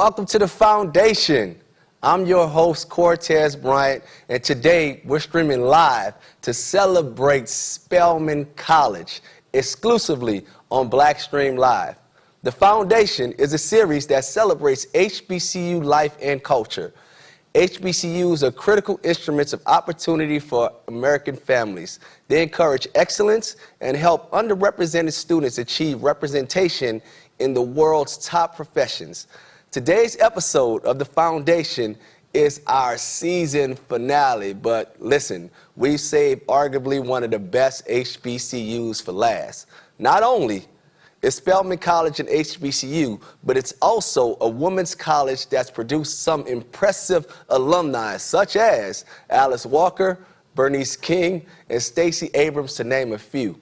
Welcome to the Foundation. I'm your host, Cortez Bryant, and today we're streaming live to celebrate Spelman College, exclusively on BlackStream Live. The Foundation is a series that celebrates HBCU life and culture. HBCUs are critical instruments of opportunity for American families. They encourage excellence and help underrepresented students achieve representation in the world's top professions. Today's episode of The Foundation is our season finale, but listen, we've saved arguably one of the best HBCUs for last. Not only is Spelman College an HBCU, but it's also a women's college that's produced some impressive alumni, such as Alice Walker, Bernice King, and Stacey Abrams, to name a few.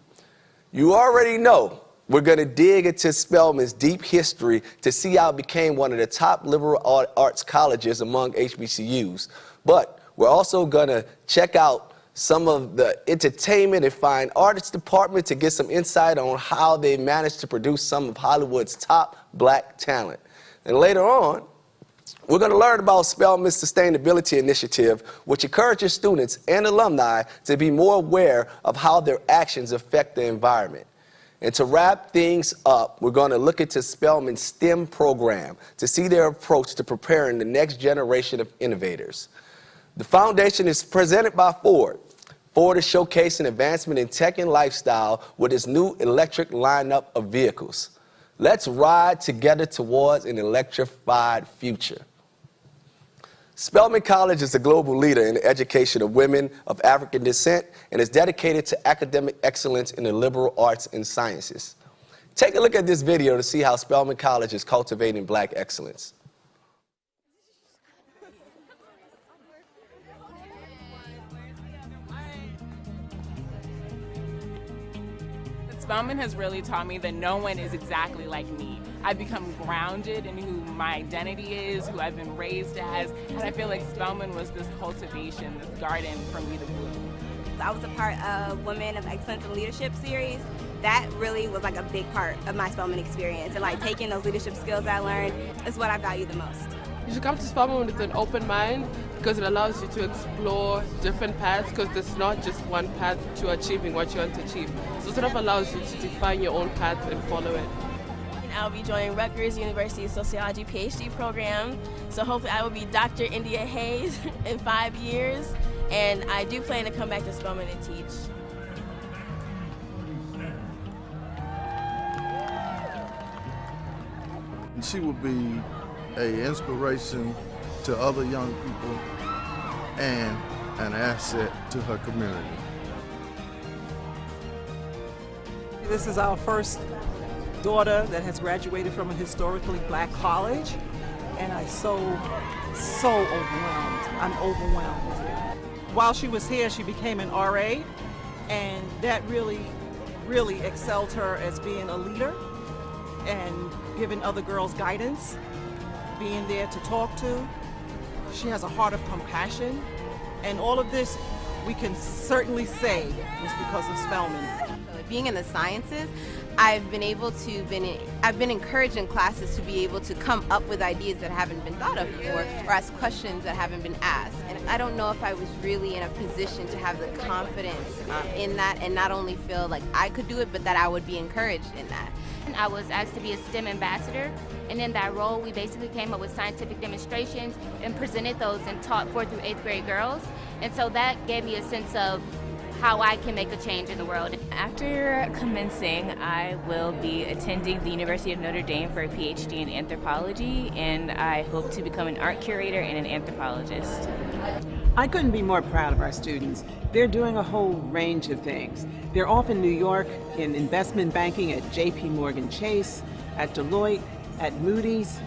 You already know we're going to dig into Spelman's deep history to see how it became one of the top liberal arts colleges among HBCUs. But we're also going to check out some of the entertainment and fine arts department to get some insight on how they managed to produce some of Hollywood's top black talent. And later on, we're going to learn about Spelman's Sustainability Initiative, which encourages students and alumni to be more aware of how their actions affect the environment. And to wrap things up, we're going to look into Spelman's STEM program to see their approach to preparing the next generation of innovators. The Foundation is presented by Ford. Ford is showcasing advancement in tech and lifestyle with its new electric lineup of vehicles. Let's ride together towards an electrified future. Spelman College is a global leader in the education of women of African descent and is dedicated to academic excellence in the liberal arts and sciences. Take a look at this video to see how Spelman College is cultivating black excellence. Spelman has really taught me that no one is exactly like me. I've become grounded in who my identity is, who I've been raised as, and I feel like Spelman was this cultivation, this garden for me to bloom. I was a part of Women of Excellence and Leadership series. That really was like a big part of my Spelman experience, and like taking those leadership skills I learned is what I value the most. You should come to Spelman with an open mind because it allows you to explore different paths, because there's not just one path to achieving what you want to achieve. So it sort of allows you to define your own path and follow it. I'll be joining Rutgers University Sociology Ph.D. program, so hopefully I will be Dr. India Hayes in 5 years, and I do plan to come back to Spelman and teach. She will be an inspiration to other young people and an asset to her community. This is our first daughter that has graduated from a historically black college, and I'm so overwhelmed. I'm overwhelmed. While she was here, she became an RA, and that really excelled her as being a leader and giving other girls guidance, being there to talk to. She has a heart of compassion, and all of this we can certainly say was because of Spelman. Being in the sciences, I've been encouraged in classes to be able to come up with ideas that haven't been thought of before, or ask questions that haven't been asked. And I don't know if I was really in a position to have the confidence in that, and not only feel like I could do it, but that I would be encouraged in that. I was asked to be a STEM ambassador, and in that role we basically came up with scientific demonstrations and presented those and taught 4th through 8th grade girls. And so that gave me a sense of how I can make a change in the world. After commencing, I will be attending the University of Notre Dame for a Ph.D. in anthropology, and I hope to become an art curator and an anthropologist. I couldn't be more proud of our students. They're doing a whole range of things. They're off in New York in investment banking at J.P. Morgan Chase, at Deloitte, at Moody's.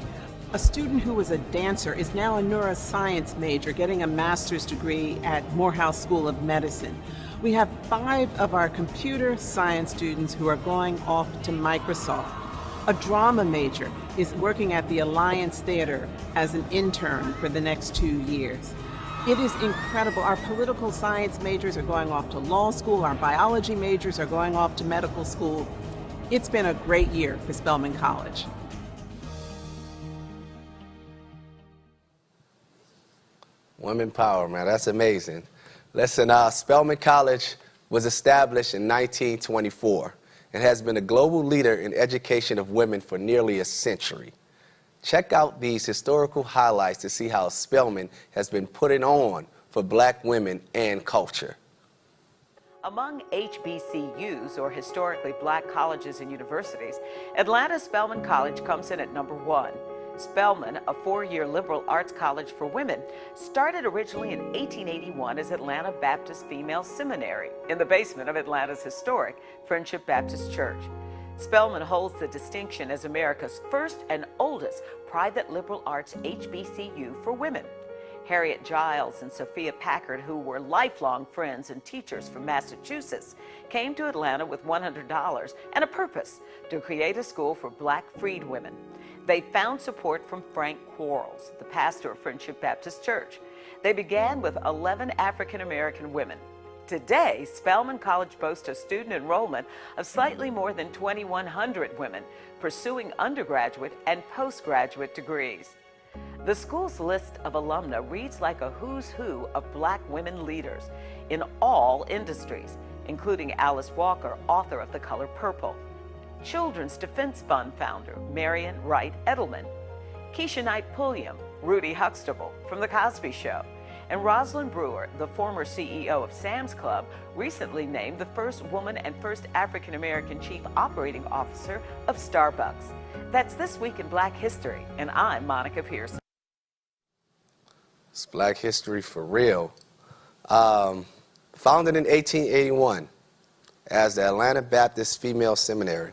A student who was a dancer is now a neuroscience major, getting a master's degree at Morehouse School of Medicine. We have 5 of our computer science students who are going off to Microsoft. A drama major is working at the Alliance Theater as an intern for the next 2 years. It is incredible. Our political science majors are going off to law school. Our biology majors are going off to medical school. It's been a great year for Spelman College. Women power, man. That's amazing. Listen, Spelman College was established in 1924 and has been a global leader in education of women for nearly a century. Check out these historical highlights to see how Spelman has been putting on for black women and culture. Among HBCUs, or historically black colleges and universities, Atlanta's Spelman College comes in at #1. Spelman, a 4-year liberal arts college for women, started originally in 1881 as Atlanta Baptist Female Seminary in the basement of Atlanta's historic Friendship Baptist Church. Spelman holds the distinction as America's first and oldest private liberal arts HBCU for women. Harriet Giles and Sophia Packard, who were lifelong friends and teachers from Massachusetts, came to Atlanta with $100 and a purpose: to create a school for black freed women. They found support from Frank Quarles, the pastor of Friendship Baptist Church. They began with 11 African-American women. Today, Spelman College boasts a student enrollment of slightly more than 2,100 women pursuing undergraduate and postgraduate degrees. The school's list of alumna reads like a who's who of black women leaders in all industries, including Alice Walker, author of The Color Purple; Children's Defense Fund founder Marion Wright Edelman; Keisha Knight Pulliam, Rudy Huxtable from The Cosby Show; and Rosalind Brewer, the former CEO of Sam's Club, recently named the first woman and first African-American chief operating officer of Starbucks. That's This Week in Black History, and I'm Monica Pearson. It's Black history for real. Founded in 1881 as the Atlanta Baptist Female Seminary,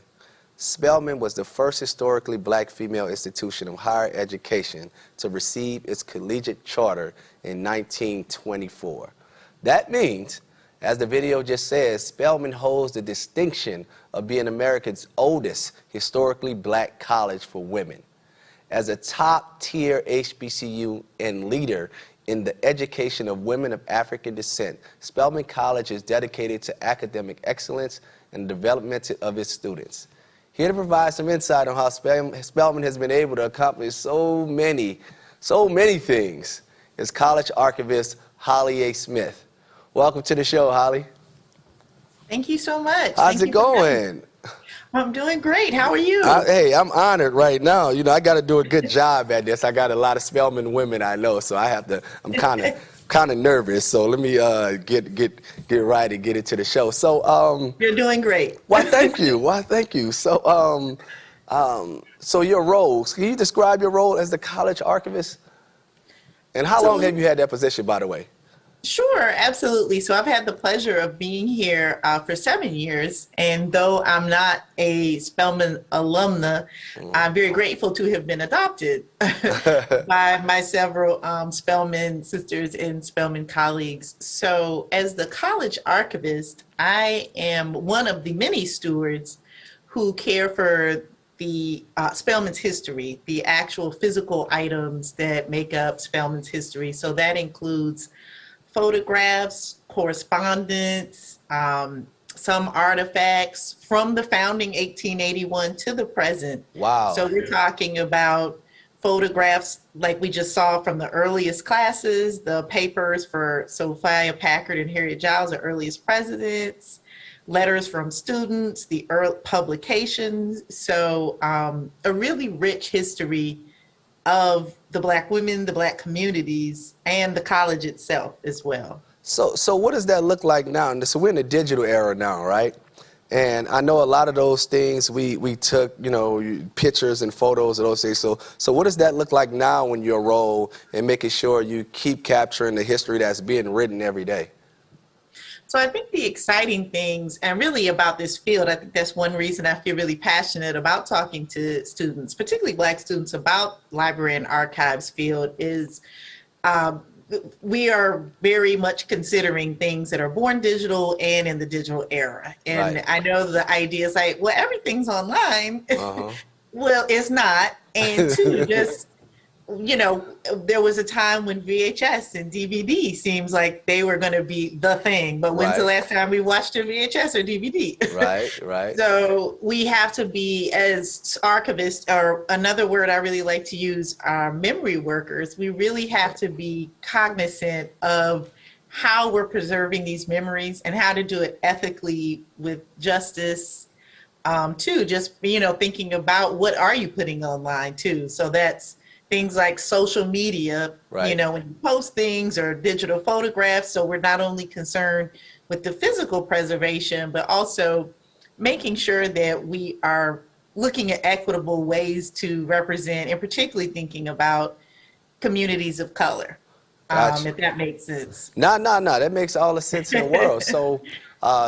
Spelman was the first historically black female institution of higher education to receive its collegiate charter in 1924. That means, as the video just says, Spelman holds the distinction of being America's oldest historically black college for women. As a top-tier HBCU and leader in the education of women of African descent, Spelman College is dedicated to academic excellence and the development of its students. Here to provide some insight on how Spelman has been able to accomplish so many things is college archivist Holly A. Smith. Welcome to the show, Holly. Thank you so much. How's it going? I'm doing great. How are you? Hey, I'm honored right now. You know, I got to do a good job at this. I got a lot of Spelman women I know, so I'm kind of nervous. So let me get right and get into the show. So you're doing great. Why, thank you. Why, thank you. So so your role. Can you describe your role as the college archivist? And how long have you had that position, by the way? Sure, absolutely. So I've had the pleasure of being here for 7 years, and though I'm not a Spelman alumna, I'm very grateful to have been adopted by my several Spelman sisters and Spelman colleagues. So as the college archivist, I am one of the many stewards who care for the Spelman's history, the actual physical items that make up Spelman's history. So that includes photographs, correspondence, some artifacts from the founding 1881 to the present. Wow. So we're talking about photographs like we just saw from the earliest classes, the papers for Sophia Packard and Harriet Giles, the earliest presidents, letters from students, the early publications. So a really rich history of the black women, the black communities, and the college itself as well. So what does that look like now? So we're in the digital era now, right? And I know a lot of those things we took, you know, pictures and photos of those things. So what does that look like now in your role in making sure you keep capturing the history that's being written every day? So I think the exciting things, and really about this field, I think that's one reason I feel really passionate about talking to students, particularly black students, about library and archives field, is we are very much considering things that are born digital and in the digital era. And right. I know the idea is like, well, everything's online. Well, it's not. And two, just you know, there was a time when VHS and DVD seems like they were going to be the thing, but when's the last time we watched a VHS or DVD? Right. So we have to be, as archivists, or another word I really like to use, are memory workers. We really have to be cognizant of how we're preserving these memories and how to do it ethically with justice, too. Just, you know, thinking about what are you putting online too. So that's things like social media, you know, when you post things, or digital photographs. So we're not only concerned with the physical preservation, but also making sure that we are looking at equitable ways to represent, and particularly thinking about communities of color, if that makes sense. No, that makes all the sense in the world. So,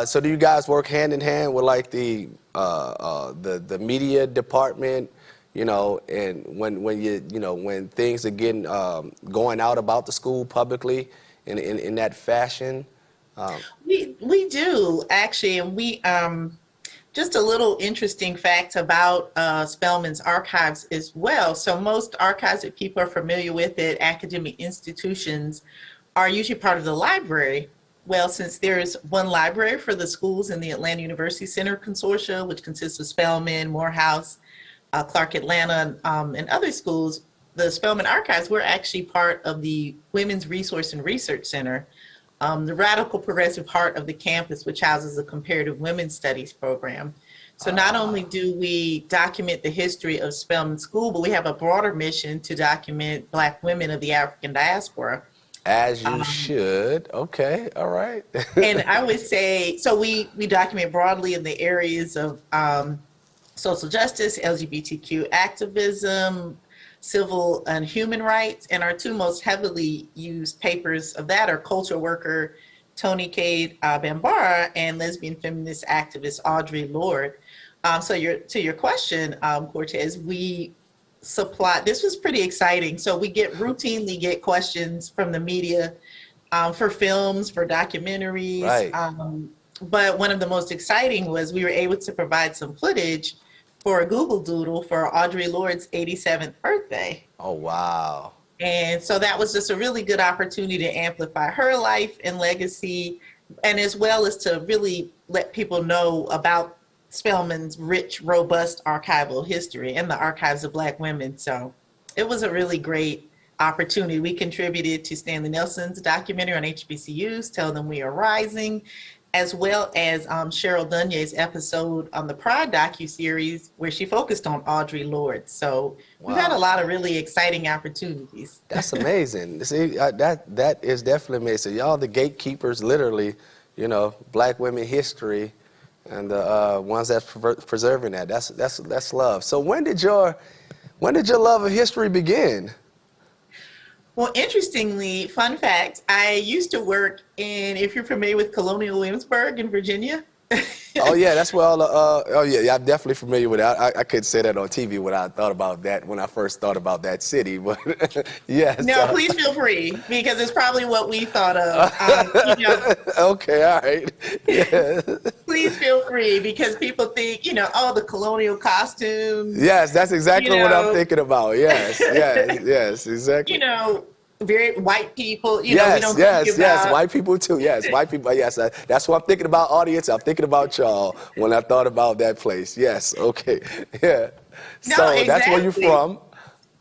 so do you guys work hand in hand with like the media department? You know, and when things are getting going out about the school publicly in that fashion. We do actually, and we just a little interesting fact about Spelman's archives as well. So most archives that people are familiar with at academic institutions are usually part of the library. Well, since there's one library for the schools in the Atlanta University Center Consortia, which consists of Spelman, Morehouse, Clark Atlanta, and other schools, the Spelman Archives, we're actually part of the Women's Resource and Research Center, the radical progressive heart of the campus, which houses a comparative women's studies program. So not only do we document the history of Spelman School, but we have a broader mission to document Black women of the African diaspora. As you should. Okay, all right. And I would say, so we document broadly in the areas of social justice, LGBTQ activism, civil and human rights, and our two most heavily used papers of that are culture worker Toni Cade Bambara and lesbian feminist activist Audre Lorde. So to your question, Cortez, we supply, this was pretty exciting. So we routinely get questions from the media for films, for documentaries. Right. But one of the most exciting was we were able to provide some footage for a Google Doodle for Audre Lorde's 87th birthday. Oh, wow. And so that was just a really good opportunity to amplify her life and legacy, and as well as to really let people know about Spelman's rich, robust archival history and the archives of Black women. So it was a really great opportunity. We contributed to Stanley Nelson's documentary on HBCUs, Tell Them We Are Rising, as well as Cheryl Dunye's episode on the Pride docuseries where she focused on Audre Lorde. So we've had a lot of really exciting opportunities. That's amazing. See, that is definitely amazing. Y'all the gatekeepers, literally, you know, Black women history, and the ones that's preserving that. That's love. So when did your love of history begin? Well, interestingly, fun fact, I used to work in, if you're familiar with Colonial Williamsburg in Virginia. Oh, yeah, that's where all the, oh, yeah, I'm definitely familiar with it. I couldn't say that on TV when I thought about that, when I first thought about that city, but yes. No, please feel free, because it's probably what we thought of. You know, okay, all right. Yeah. Please feel free, because people think, you know, oh, the colonial costumes. Yes, that's exactly what I'm thinking about. Yes, yes, exactly. You know, very white people, you know, we don't think about. Yes, white people too. Yes, white people. Yes, that's what I'm thinking about. Audience, I'm thinking about y'all when I thought about that place. Yes, okay, yeah. No, so exactly. That's where you're from.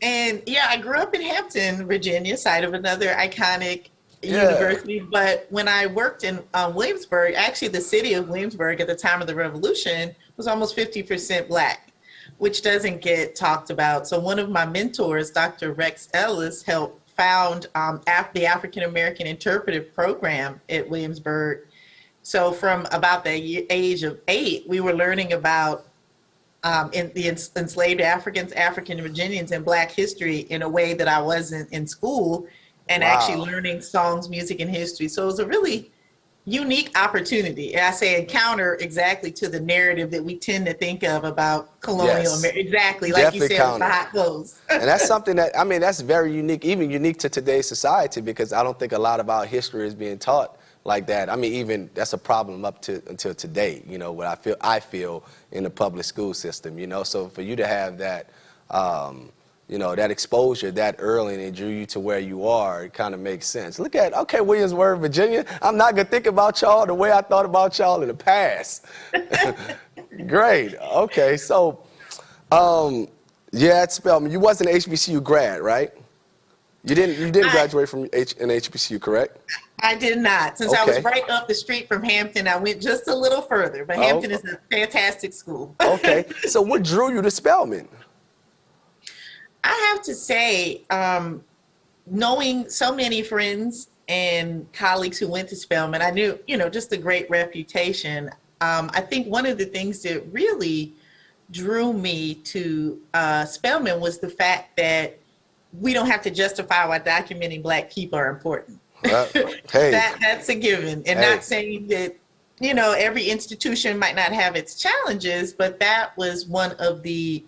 And yeah, I grew up in Hampton, Virginia, site of another iconic university. But when I worked in Williamsburg, actually the city of Williamsburg at the time of the Revolution was almost 50% Black, which doesn't get talked about. So one of my mentors, Dr. Rex Ellis, helped found the African American Interpretive Program at Williamsburg. So from about the age of 8, we were learning about enslaved Africans, African Virginians, and Black history in a way that I wasn't in school, and actually learning songs, music, and history. So it was a really unique opportunity. And I say encounter exactly to the narrative that we tend to think of about colonial America. Exactly, like Definitely you said, with the hot clothes. And that's something that, I mean, that's very unique, even unique to today's society, because I don't think a lot about history is being taught like that. I mean, even that's a problem until today, you know, what I feel in the public school system, you know. So for you to have that, you know, that exposure that early and it drew you to where you are, it kind of makes sense. Look at, okay, Williamsburg, Virginia. I'm not going to think about y'all the way I thought about y'all in the past. Great. Okay, so, yeah, at Spelman, you wasn't an HBCU grad, right? You didn't graduate from an HBCU, correct? I did not. Since I was right up the street from Hampton, I went just a little further, but Hampton is a fantastic school. Okay, so what drew you to Spelman? I have to say, knowing so many friends and colleagues who went to Spelman, I knew, you know, just a great reputation. I think one of the things that really drew me to Spelman was the fact that we don't have to justify why documenting Black people are important. Hey. That's a given. And not saying that, you know, every institution might not have its challenges, but that was one of the,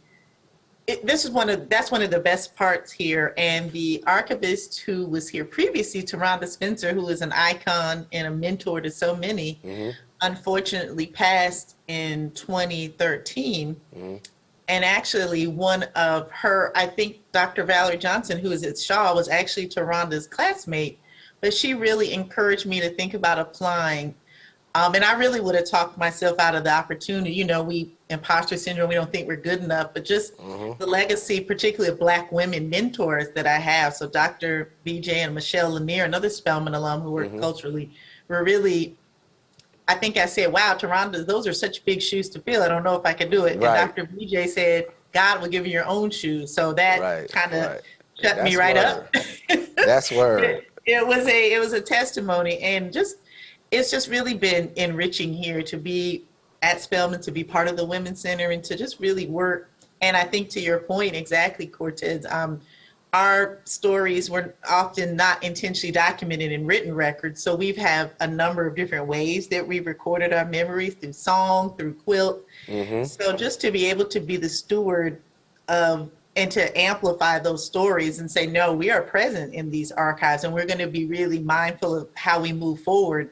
that's one of the best parts here. And the archivist who was here previously, Taronda Spencer, who is an icon and a mentor to so many, unfortunately passed in 2013. And actually one of her, I think Dr. Valerie Johnson, who is at Shaw, was actually Taronda's classmate, but she really encouraged me to think about applying. And I really would have talked myself out of the opportunity. You know, imposter syndrome, we don't think we're good enough, but just the legacy, particularly of Black women mentors that I have. So Dr. BJ and Michelle Lanier, another Spelman alum who worked culturally, were really, I think I said, wow, Taronda, those are such big shoes to fill. I don't know if I can do it. And Dr. BJ said, God will give you your own shoes. So that kind of shut me right up. That's word. It was a testimony, and it's just really been enriching here to be at Spelman, to be part of the Women's Center, and to just really work. And I think to your point, exactly, Cortez, our stories were often not intentionally documented in written records. So we've had a number of different ways that we've recorded our memories, through song, through quilt. So just to be able to be the steward of, and to amplify those stories and say, no, we are present in these archives and we're going to be really mindful of how we move forward.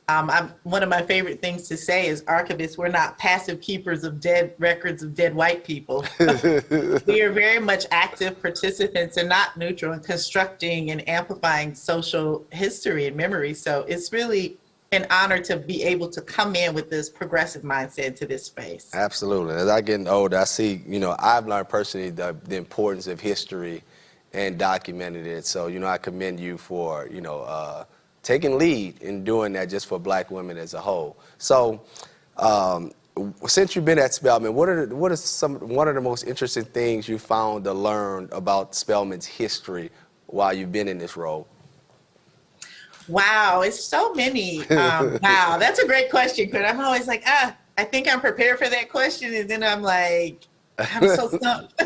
One of my favorite things to say is, archivists, we're not passive keepers of dead records of dead white people. We are very much active participants and not neutral in constructing and amplifying social history and memory. So it's really an honor to be able to come in with this progressive mindset to this space. Absolutely. As I get older, I see, you know, I've learned personally the importance of history and documented it. So, you know, I commend you for, you know, taking lead in doing that just for Black women as a whole. So, since you've been at Spelman, what are one of the most interesting things you found to learn about Spelman's history while you've been in this role? Wow, it's so many. Wow, that's a great question, Kurt. I'm always like, I think I'm prepared for that question, and then I'm like, I'm so stumped.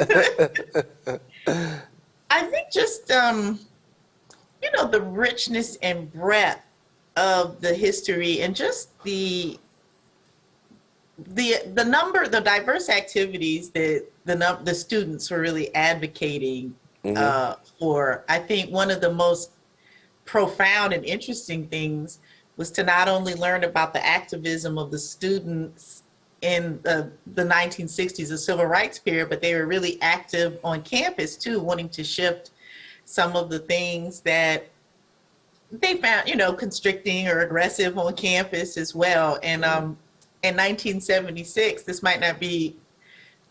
I think just you know, the richness and breadth of the history, and just the diverse activities that the students were really advocating for. I think one of the most profound and interesting things was to not only learn about the activism of the students in the 1960s, the civil rights period, but they were really active on campus too, wanting to shift some of the things that they found, you know, constricting or aggressive on campus as well. And in 1976, this might not be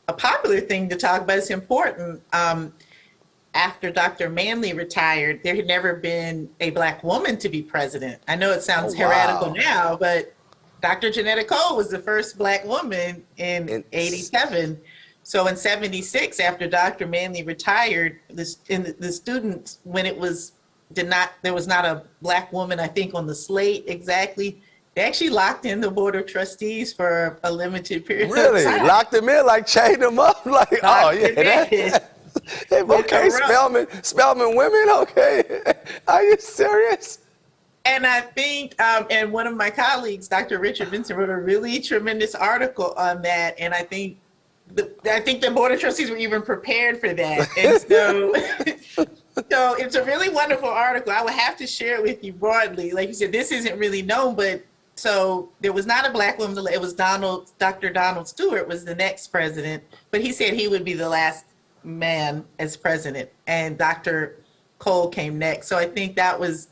a popular thing to talk about, it's important. After Dr. Manley retired, there had never been a Black woman to be president. I know it sounds heretical now, but Dr. Janetta Cole was the first Black woman in 87. So in 76, after Dr. Manley retired, the students, when there was not a Black woman, I think, on the slate exactly, they actually locked in the Board of Trustees for a limited period Really? of time. Locked them in, like chained them up? Like, oh yeah. Okay, Spelman women, okay. Are you serious? And I think, and one of my colleagues, Dr. Richard Vincent, wrote a really tremendous article on that. And I think the Board of Trustees were even prepared for that. And so it's a really wonderful article. I would have to share it with you broadly. Like you said, this isn't really known, but so there was not a Black woman. It was Dr. Donald Stewart was the next president, but he said he would be the last man as president, and Dr. Cole came next. So I think I was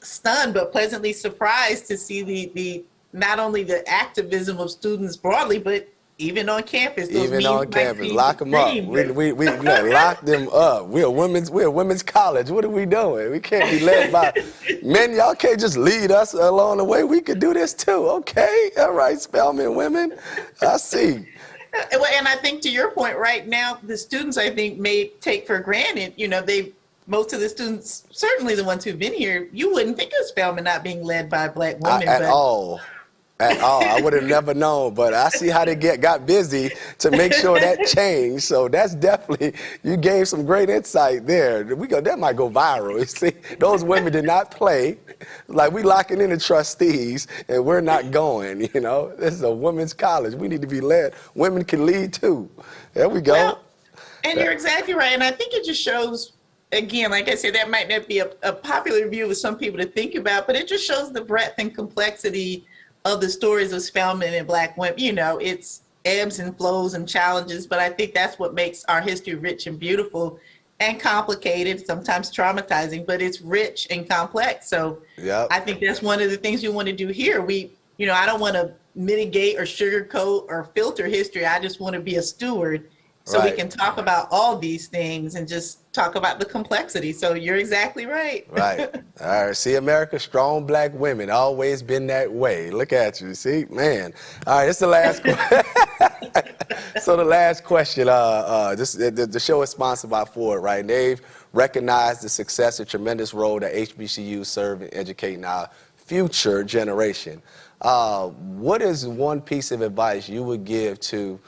stunned but pleasantly surprised to see the not only the activism of students broadly, but even on campus. Even on campus, lock them up. We lock them up. We're a women's college. What are we doing? We can't be led by men. Y'all can't just lead us along the way. We could do this too. Okay, all right, Spelman women. I see. And I think to your point, right now, the students I think may take for granted. Most of the students, certainly the ones who've been here, you wouldn't think of Spelman not being led by Black women at all. At all. I would have never known, but I see how they got busy to make sure that changed. So that's definitely, you gave some great insight there. That might go viral. You see, those women did not play. Like, we locking in the trustees and we're not going, This is a women's college. We need to be led. Women can lead too. There we go. Well, and you're exactly right. And I think it just shows, again, like I said, that might not be a popular view with some people to think about, but it just shows the breadth and complexity of the stories of Spelman and Black women. It's ebbs and flows and challenges, but I think that's what makes our history rich and beautiful and complicated, sometimes traumatizing, but it's rich and complex. So I think that's one of the things we want to do here. I don't want to mitigate or sugarcoat or filter history. I just want to be a steward so we can talk about all these things and just talk about the complexity. So you're exactly right. Right. All right. See, America, strong Black women, always been that way. Look at you. See, man. All right, it's the last question. So the last question, the show is sponsored by Ford, right? They've recognized the success and tremendous role that HBCUs serve in educating our future generation. What is one piece of advice you would give to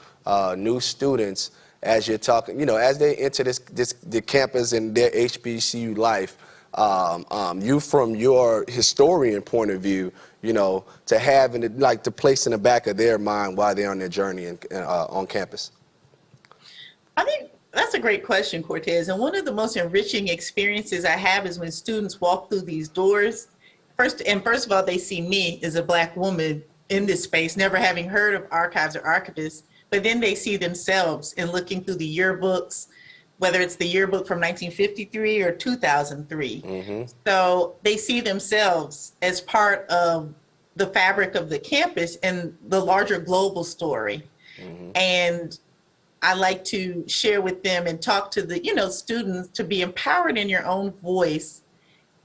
new students as you're talking, as they enter the campus and their HBCU life, you from your historian point of view, to have to place in the back of their mind while they're on their journey on campus? I think that's a great question, Cortez. And one of the most enriching experiences I have is when students walk through these doors. First of all, they see me as a Black woman in this space, never having heard of archives or archivists. But then they see themselves in looking through the yearbooks, whether it's the yearbook from 1953 or 2003. Mm-hmm. So they see themselves as part of the fabric of the campus and the larger global story. Mm-hmm. And I like to share with them and talk to the students to be empowered in your own voice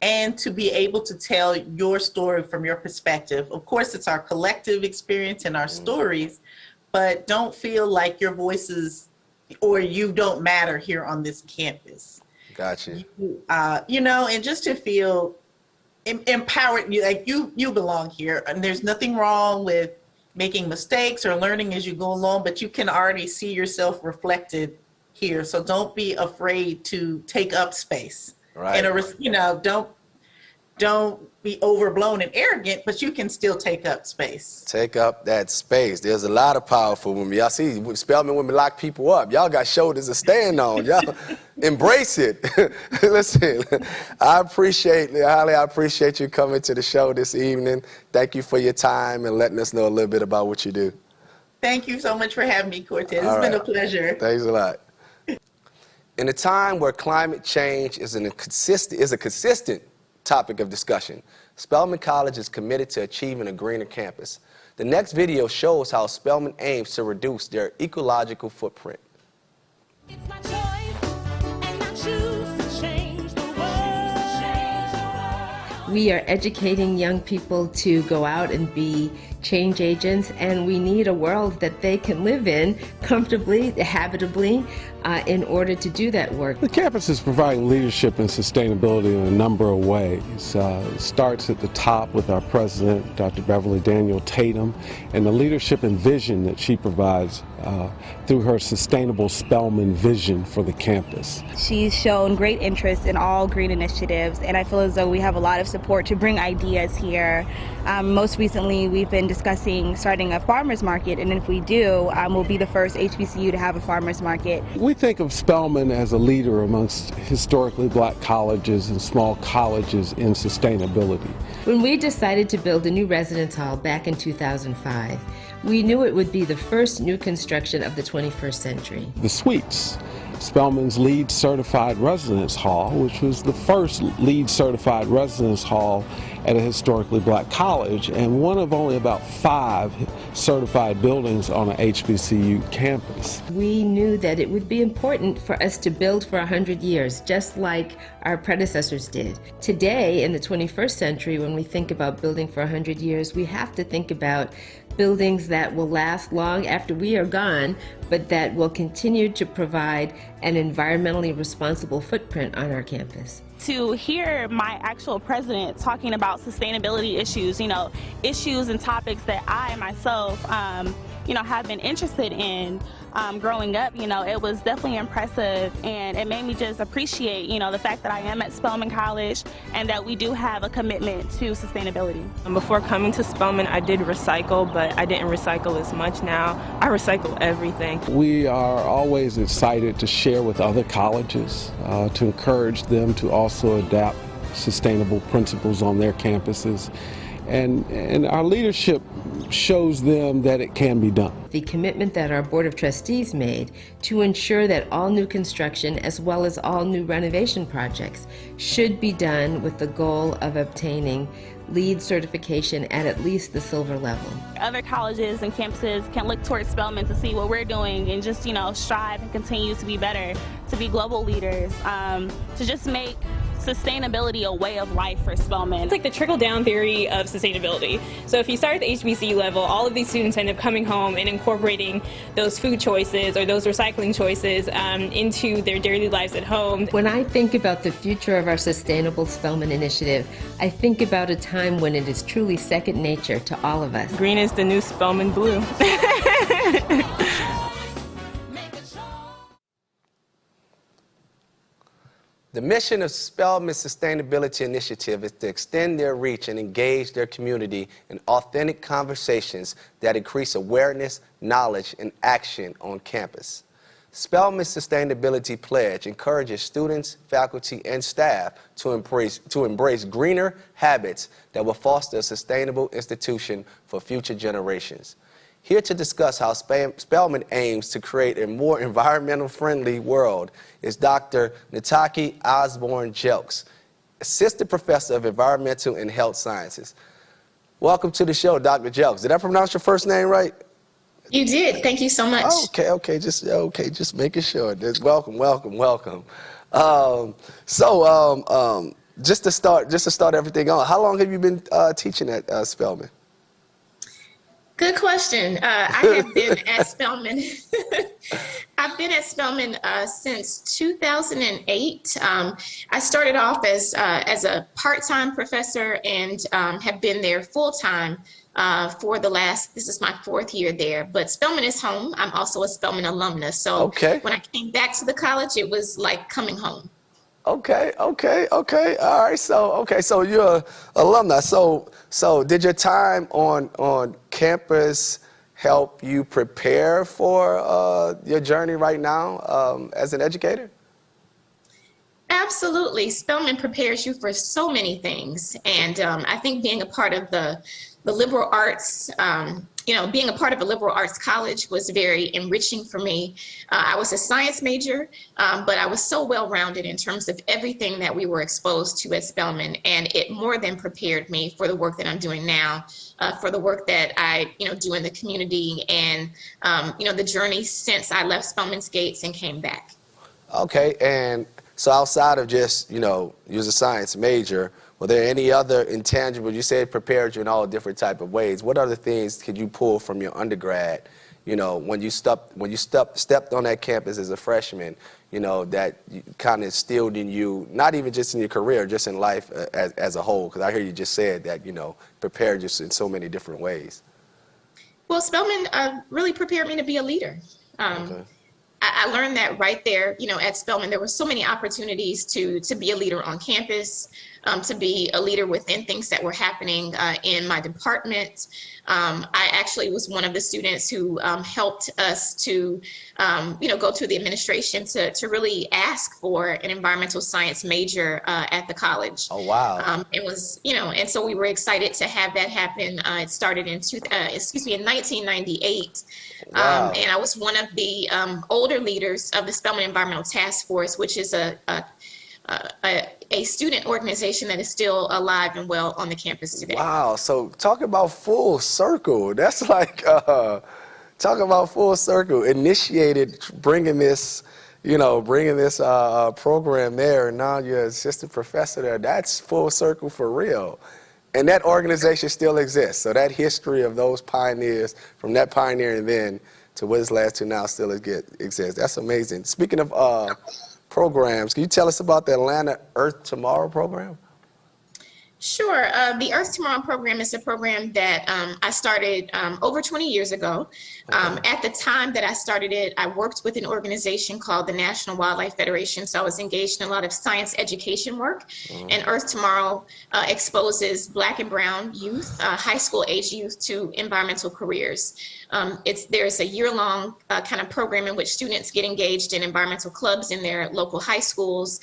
and to be able to tell your story from your perspective. Of course, it's our collective experience and our stories, but don't feel like your voices or you don't matter here on this campus. Gotcha. And just to feel empowered, like you belong here, and there's nothing wrong with making mistakes or learning as you go along, but you can already see yourself reflected here. So don't be afraid to take up space. Right. And don't be overblown and arrogant, but you can still take up space. Take up that space. There's a lot of powerful women. Y'all see, Spelman women lock people up. Y'all got shoulders to stand on. Y'all embrace it. Listen, I appreciate you coming to the show this evening. Thank you for your time and letting us know a little bit about what you do. Thank you so much for having me, Cortez. It's been a pleasure. Thanks a lot. In a time where climate change is a consistent topic of discussion, Spelman College is committed to achieving a greener campus. The next video shows how Spelman aims to reduce their ecological footprint. It's my choice, and I choose to change the world. We are educating young people to go out and be change agents, and we need a world that they can live in comfortably, habitably, in order to do that work. The campus is providing leadership and sustainability in a number of ways. It starts at the top with our president, Dr. Beverly Daniel Tatum, and the leadership and vision that she provides through her sustainable Spelman vision for the campus. She's shown great interest in all green initiatives, and I feel as though we have a lot of support to bring ideas here. Most recently, we've been discussing starting a farmers market, and if we do, we'll be the first HBCU to have a farmers market. We think of Spelman as a leader amongst historically Black colleges and small colleges in sustainability. When we decided to build a new residence hall back in 2005, we knew it would be the first new construction of the 21st century. The suites. Spelman's LEED certified residence hall, which was the first LEED certified residence hall at a historically black college and one of only about 5 certified buildings on an HBCU campus. We knew that it would be important for us to build for 100 years, just like our predecessors did. Today, in the 21st century, when we think about building for 100 years, we have to think about buildings that will last long after we are gone, but that will continue to provide an environmentally responsible footprint on our campus. To hear my actual president talking about sustainability issues, issues and topics that I myself, have been interested in growing up, it was definitely impressive, and it made me just appreciate, the fact that I am at Spelman College and that we do have a commitment to sustainability. Before coming to Spelman, I did recycle, but I didn't recycle as much now. I recycle everything. We are always excited to share with other colleges, to encourage them to also adapt sustainable principles on their campuses. And our leadership shows them that it can be done. The commitment that our Board of Trustees made to ensure that all new construction as well as all new renovation projects should be done with the goal of obtaining LEED certification at least the silver level. Other colleges and campuses can look towards Spelman to see what we're doing and just, strive and continue to be better, to be global leaders, to just make sustainability a way of life for Spelman. It's like the trickle-down theory of sustainability. So if you start at the HBCU level, all of these students end up coming home and incorporating those food choices or those recycling choices into their daily lives at home. When I think about the future of our Sustainable Spelman Initiative, I think about a time when it is truly second nature to all of us. Green is the new Spelman blue. The mission of Spelman's Sustainability Initiative is to extend their reach and engage their community in authentic conversations that increase awareness, knowledge, and action on campus. Spelman's Sustainability Pledge encourages students, faculty, and staff to embrace greener habits that will foster a sustainable institution for future generations. Here to discuss how Spelman aims to create a more environmental-friendly world is Dr. Leyte Osborne Jelks, Assistant Professor of Environmental and Health Sciences. Welcome to the show, Dr. Jelks. Did I pronounce your first name right? You did. Thank you so much. Okay, just making sure. Welcome. Just to start everything on, how long have you been teaching at Spelman? Good question. I have been at Spelman. I've been at Spelman since 2008. I started off as a part-time professor and have been there full-time for this is my 4th year there. But Spelman is home. I'm also a Spelman alumnus. So when I came back to the college, it was like coming home. Okay. All right. So you're an alumni. So did your time on campus help you prepare for your journey right now as an educator? Absolutely. Spelman prepares you for so many things. And I think being a part of the liberal arts, being a part of a liberal arts college was very enriching for me. I was a science major, but I was so well-rounded in terms of everything that we were exposed to at Spelman, and it more than prepared me for the work that I'm doing now, for the work that I, do in the community, and the journey since I left Spelman's gates and came back. Okay, and so outside of just, you was a science major, were there any other intangibles? You said it prepared you in all different type of ways. What other things could you pull from your undergrad, when you stepped on that campus as a freshman, that kind of instilled in you, not even just in your career, just in life as a whole? Because I hear you just said that, prepared you in so many different ways. Well, Spelman really prepared me to be a leader. I learned that right there, at Spelman. There were so many opportunities to be a leader on campus, to be a leader within things that were happening in my department. I actually was one of the students who helped us to, go to the administration to really ask for an environmental science major at the college. Oh, wow. It was, and so we were excited to have that happen. It started in 1998. Wow. And I was one of the older leaders of the Spelman Environmental Task Force, which is a student organization that is still alive and well on the campus today. Wow. So talk about full circle. That's like, talk about full circle. Initiated bringing this, program there, and now you're assistant professor there. That's full circle for real. And that organization still exists. So that history of those pioneers, from that pioneering then to what it's led to now, still exists. That's amazing. Speaking of programs, can you tell us about the Atlanta Earth Tomorrow program? Sure. The Earth Tomorrow program is a program that I started over 20 years ago. At the time that I started it, I worked with an organization called the National Wildlife Federation. So I was engaged in a lot of science education work. And Earth Tomorrow exposes Black and brown youth, high school age youth, to environmental careers. There's a year-long kind of program in which students get engaged in environmental clubs in their local high schools.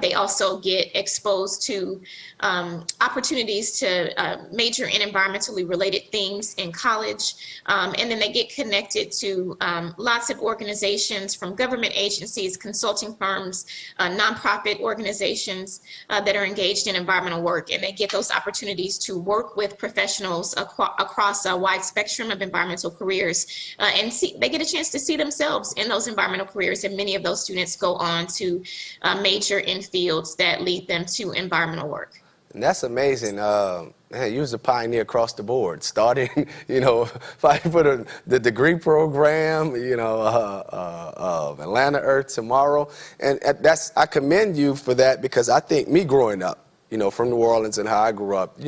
They also get exposed to opportunities to major in environmentally related things in college. And then they get connected to lots of organizations, from government agencies, consulting firms, nonprofit organizations that are engaged in environmental work. And they get those opportunities to work with professionals across a wide spectrum of environmental careers. And they get a chance to see themselves in those environmental careers. And many of those students go on to major in fields that lead them to environmental work. And that's amazing. Man, you was a pioneer across the board, starting, fighting for the degree program, Atlanta Earth Tomorrow. And I commend you for that, because I think me growing up, from New Orleans and how I grew up,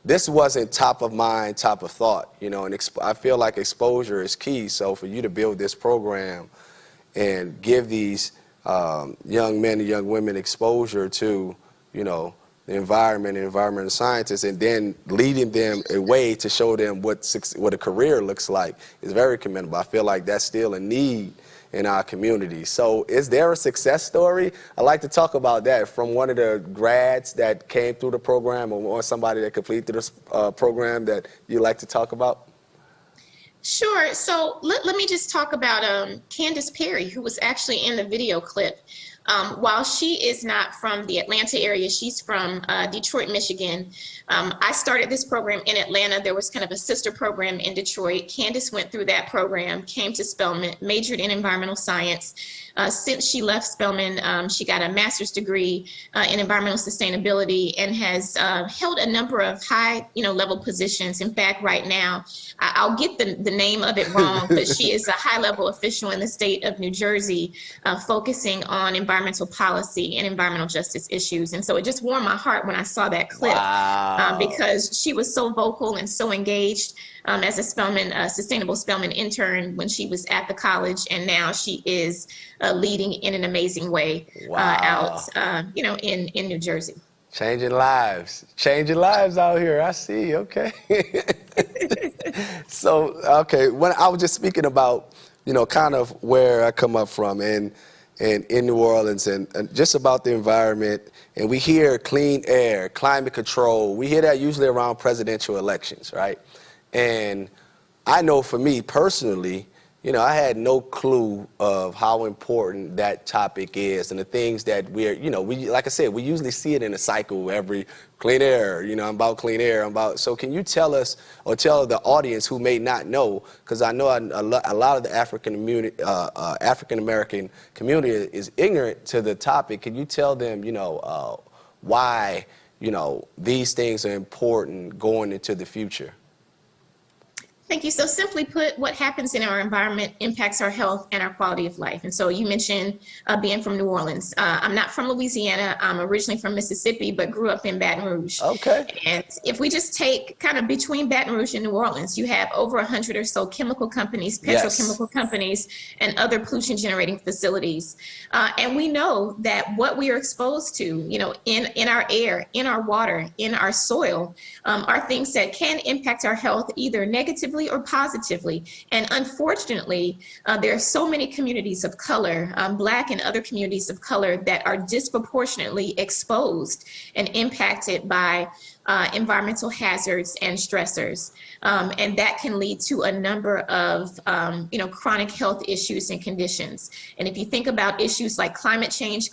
this wasn't top of mind, top of thought, and I feel like exposure is key. So for you to build this program and give these young men and young women exposure to, the environment and environmental scientists, and then leading them a way to show them what a career looks like, is very commendable. I feel like that's still a need in our community. So is there a success story? I'd like to talk about that, from one of the grads that came through the program, or somebody that completed this program that you like to talk about. Sure. So let me just talk about Candace Perry, who was actually in the video clip. While she is not from the Atlanta area, she's from Detroit, Michigan. I started this program in Atlanta. There was kind of a sister program in Detroit. Candace went through that program, came to Spelman, majored in environmental science. Since she left Spelman, she got a master's degree in environmental sustainability, and has held a number of high, level positions. In fact, right now, I'll get the name of it wrong, but she is a high-level official in the state of New Jersey, focusing on environmental policy and environmental justice issues. And so it just warmed my heart when I saw that clip. Wow. Because she was so vocal and so engaged as a sustainable Spelman intern when she was at the college, and now she is leading in an amazing way out, in New Jersey. Changing lives out here. I see. Okay. So, okay, when I was just speaking about, kind of where I come up from, and in New Orleans, and just about the environment, and we hear clean air, climate control. We hear that usually around presidential elections, right? And I know for me personally, I had no clue of how important that topic is, and the things that we like I said, we usually see it in a cycle every clean air, I'm about clean air, so can you tell us, or tell the audience who may not know, because I know a lot of the African American community is ignorant to the topic. Can you tell them, why, these things are important going into the future? Thank you. So simply put, what happens in our environment impacts our health and our quality of life. And so you mentioned being from New Orleans. I'm not from Louisiana. I'm originally from Mississippi, but grew up in Baton Rouge. Okay. And if we just take kind of between Baton Rouge and New Orleans, you have over 100 or so chemical companies, petrochemical companies, and other pollution generating facilities. And we know that what we are exposed to, you know, in our air, in our water, in our soil, are things that can impact our health either negatively or positively. And unfortunately, there are so many communities of color, Black and other communities of color, that are disproportionately exposed and impacted by environmental hazards and stressors. And that can lead to a number of chronic health issues and conditions. And if you think about issues like climate change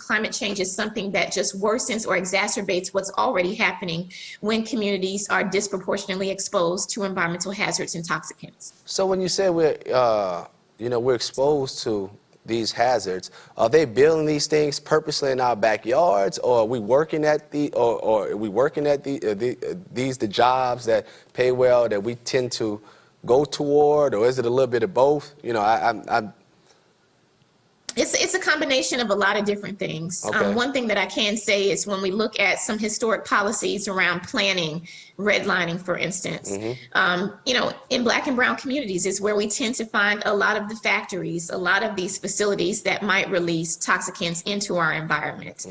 is something that just worsens or exacerbates what's already happening when communities are disproportionately exposed to environmental hazards and toxicants. So when you say we're exposed to these hazards, are they building these things purposely in our backyards, or are we working at the jobs that pay well that we tend to go toward, or is it a little bit of both? You know, It's a combination of a lot of different things. Okay. One thing that I can say is when we look at some historic policies around planning, redlining, for instance, in Black and brown communities is where we tend to find a lot of the factories, a lot of these facilities that might release toxicants into our environment.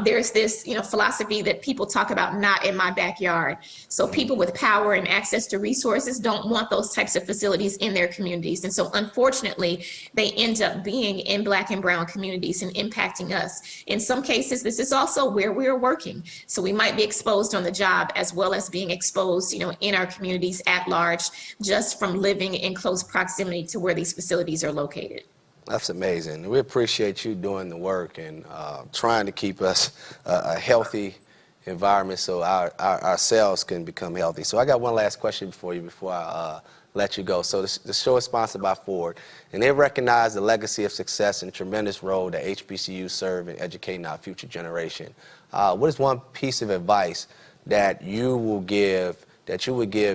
There's this, philosophy that people talk about, not in my backyard. So people with power and access to resources don't want those types of facilities in their communities. And so unfortunately, they end up being in Black and brown communities and impacting us. In some cases, this is also where we are working. So we might be exposed on the job as well as being exposed, in our communities at large, just from living in close proximity to where these facilities are located. That's amazing. We appreciate you doing the work and trying to keep us a healthy environment so our cells can become healthy. So I got one last question for you before I let you go. So the show is sponsored by Ford, and they recognize the legacy of success and tremendous role that HBCUs serve in educating our future generation. What is one piece of advice that you would give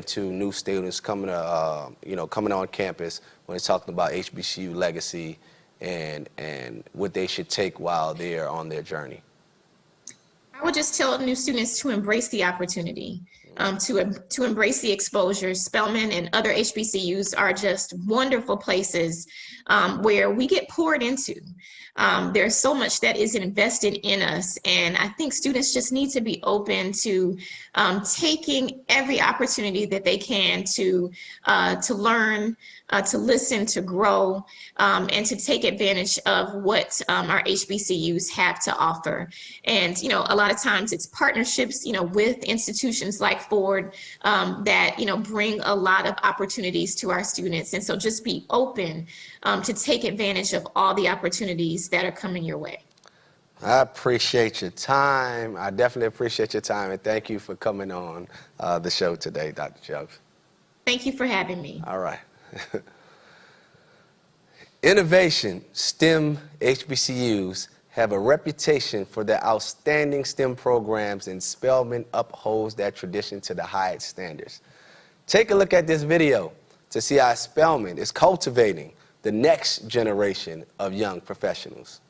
to new students coming on campus when they're talking about HBCU legacy and what they should take while they're on their journey? I would just tell new students to embrace the opportunity, to embrace the exposure. Spelman and other HBCUs are just wonderful places where we get poured into. There's so much that is invested in us, and I think students just need to be open to taking every opportunity that they can to learn, to listen, to grow, and to take advantage of what our HBCUs have to offer. And a lot of times it's partnerships, with institutions like Ford that bring a lot of opportunities to our students. And so just be open to take advantage of all the opportunities that are coming your way. I appreciate your time. I definitely appreciate your time, and thank you for coming on the show today, Dr. Jelks. Thank you for having me. All right. Innovation, STEM HBCUs have a reputation for their outstanding STEM programs, and Spelman upholds that tradition to the highest standards. Take a look at this video to see how Spelman is cultivating the next generation of young professionals.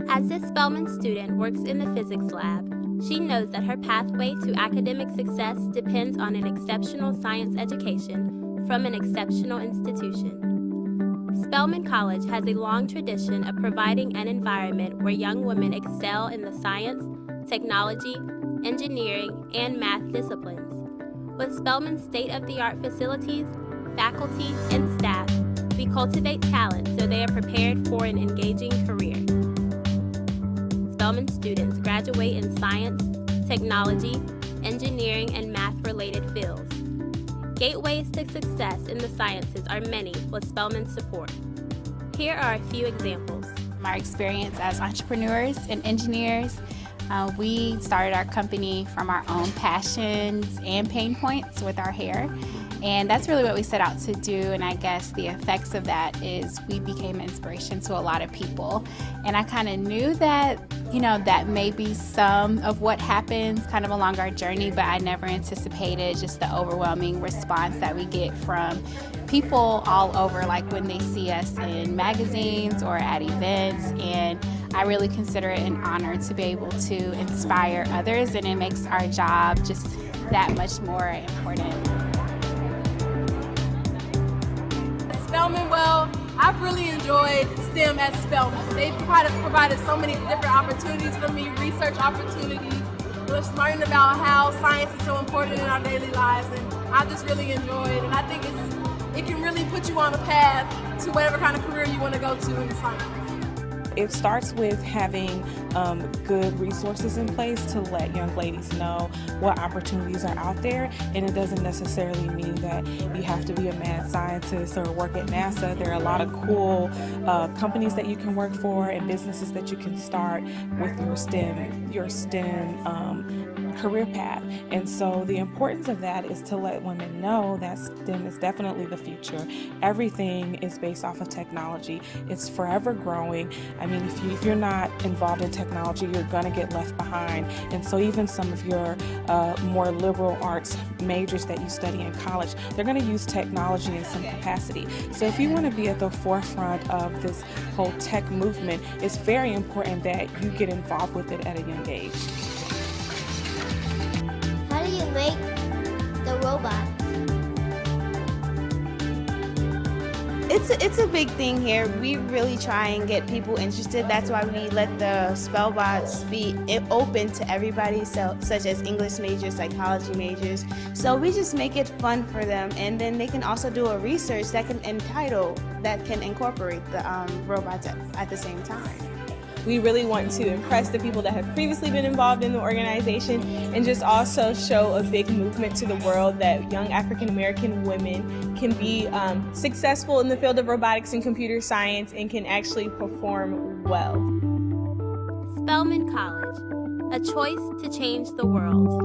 As this Spelman student works in the physics lab, she knows that her pathway to academic success depends on an exceptional science education from an exceptional institution. Spelman College has a long tradition of providing an environment where young women excel in the science, technology, engineering, and math disciplines. With Spelman's state-of-the-art facilities, faculty, and staff, we cultivate talent so they are prepared for an engaging career. Spelman students graduate in science, technology, engineering, and math-related fields. Gateways to success in the sciences are many with Spelman's support. Here are a few examples. Our experience as entrepreneurs and engineers, we started our company from our own passions and pain points with our hair. And that's really what we set out to do, and I guess the effects of that is we became an inspiration to a lot of people. And I kind of knew that, that may be some of what happens kind of along our journey, but I never anticipated just the overwhelming response that we get from people all over, like when they see us in magazines or at events. And I really consider it an honor to be able to inspire others, and it makes our job just that much more important. Spelman, well, I've really enjoyed STEM at Spelman. They've provided so many different opportunities for me, research opportunities, just learning about how science is so important in our daily lives, and I just really enjoyed it. And I think it can really put you on a path to whatever kind of career you want to go to in science. It starts with having good resources in place to let young ladies know what opportunities are out there, and it doesn't necessarily mean that you have to be a mad scientist or work at NASA. There are a lot of cool companies that you can work for and businesses that you can start with your STEM career path. And so the importance of that is to let women know that STEM is definitely the future. Everything is based off of technology. It's forever growing. I mean, if you're not involved in technology, you're going to get left behind. And so even some of your more liberal arts majors that you study in college, they're going to use technology in some capacity. So if you want to be at the forefront of this whole tech movement, it's very important that you get involved with it at a young age. How do you make the robots? It's a big thing here. We really try and get people interested. That's why we let the Spellbots be open to everybody, such as English majors, psychology majors. So we just make it fun for them, and then they can also do a research that can incorporate the robots at the same time. We really want to impress the people that have previously been involved in the organization, and just also show a big movement to the world that young African American women can be successful in the field of robotics and computer science and can actually perform well. Spelman College, a choice to change the world.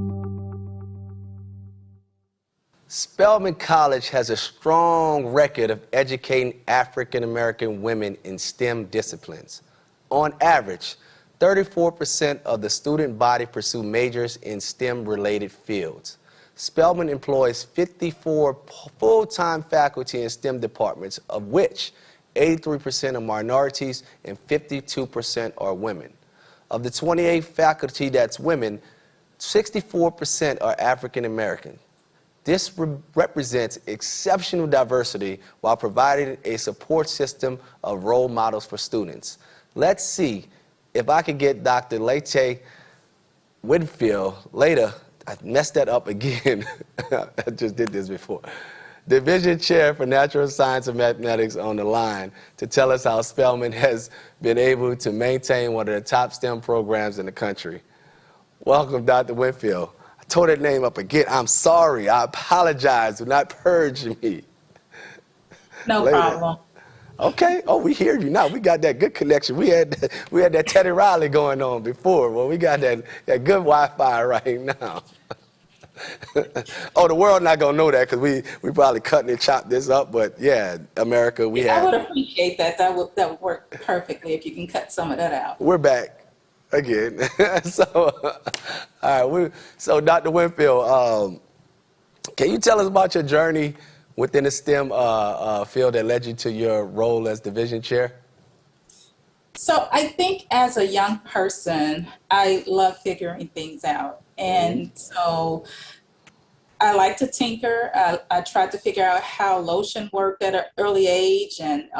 Spelman College has a strong record of educating African American women in STEM disciplines. On average, 34% of the student body pursue majors in STEM-related fields. Spelman employs 54 full-time faculty in STEM departments, of which 83% are minorities and 52% are women. Of the 28 faculty that's women, 64% are African American. This represents exceptional diversity while providing a support system of role models for students. Let's see if I could get Dr. Leyte Winfield, later, I messed that up again, I just did this before, Division Chair for Natural Science and Mathematics on the line to tell us how Spelman has been able to maintain one of the top STEM programs in the country. Welcome, Dr. Winfield. I tore that name up again. I'm sorry. I apologize. Do not purge me. No problem. Okay. Oh, we hear you now. We got that good connection. We had that Teddy Riley going on before. Well, we got that good Wi-Fi right now. Oh, the world not gonna know that because we probably cutting and chop this up. But yeah, America, we have. I would appreciate that. That would work perfectly if you can cut some of that out. We're back again. So, all right. So, Dr. Winfield, can you tell us about your journey within the STEM field that led you to your role as division chair? So I think as a young person, I love figuring things out. And so I like to tinker. I tried to figure out how lotion worked at an early age, and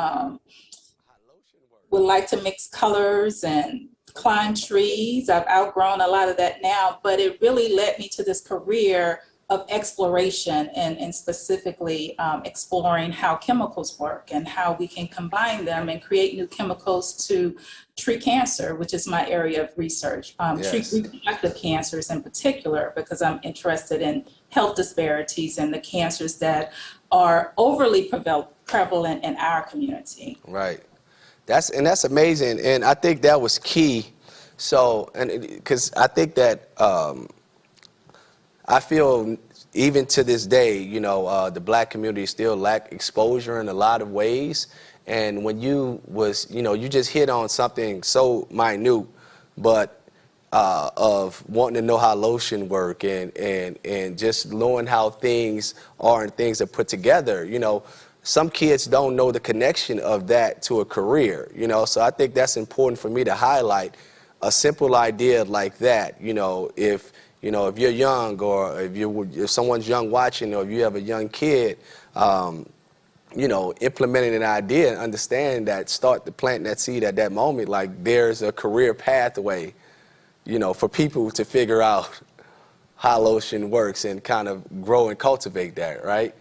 would like to mix colors and climb trees. I've outgrown a lot of that now, but it really led me to this career of exploration and specifically exploring how chemicals work and how we can combine them and create new chemicals to treat cancer, which is my area of research. Treat reproductive cancers in particular, because I'm interested in health disparities and the cancers that are overly prevalent in our community. Right. That's amazing. And I think that was key. So, and because I think that I feel even to this day, you know, the black community still lack exposure in a lot of ways. And when you was, you know, you just hit on something so minute, but of wanting to know how lotion work and just knowing how things are and things are put together. You know, some kids don't know the connection of that to a career, you know, so I think that's important for me to highlight a simple idea like that. You know, if you're young, or if someone's young watching, or if you have a young kid, you know, implementing an idea and understand that, start to plant that seed at that moment, like there's a career pathway, you know, for people to figure out how lotion works and kind of grow and cultivate that, right?